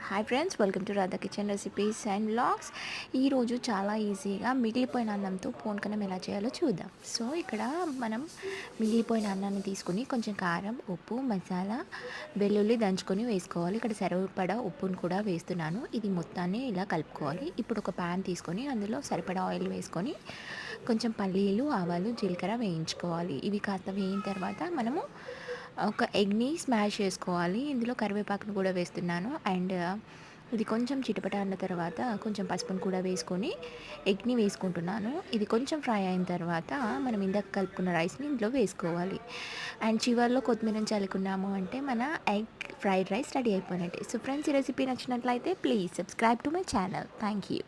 Hi friends, welcome to Radha kitchen recipes and vlogs. ఈరోజు చాలా ఈజీగా మిగిలిపోయిన అన్నంతో పోన్కనం ఎలా చేయాలో చూద్దాం. సో ఇక్కడ మనం మిగిలిపోయిన అన్నాన్ని తీసుకుని కొంచెం కారం, ఉప్పు, మసాలా, వెల్లుల్లి దంచుకొని వేసుకోవాలి. ఇక్కడ సరిపడా ఉప్పును కూడా వేస్తున్నాను. ఇది మొత్తాన్ని ఇలా కలుపుకోవాలి. ఇప్పుడు ఒక ప్యాన్ తీసుకొని అందులో సరిపడా ఆయిల్ వేసుకొని కొంచెం పల్లీలు, ఆవాలు, జీలకర్ర వేయించుకోవాలి. ఇవి కాస్త వేయిన తర్వాత మనము ఒక ఎగ్ని స్మాష్ చేసుకోవాలి. ఇందులో కరివేపాకును కూడా వేస్తున్నాను. అండ్ ఇది కొంచెం చిటపట అన్న తర్వాత కొంచెం పసుపును కూడా వేసుకొని ఎగ్ని వేసుకుంటున్నాను. ఇది కొంచెం ఫ్రై అయిన తర్వాత మనం ఇందాక కలుపుకున్న రైస్ని ఇందులో వేసుకోవాలి. అండ్ చివర్లో కొత్తిమీరని చల్లుకున్నాము అంటే మన ఎగ్ ఫ్రైడ్ రైస్ రెడీ అయిపోయినట్టే. సో ఫ్రెండ్స్, ఈ రెసిపీ నచ్చినట్లయితే please subscribe to my channel. Thank you.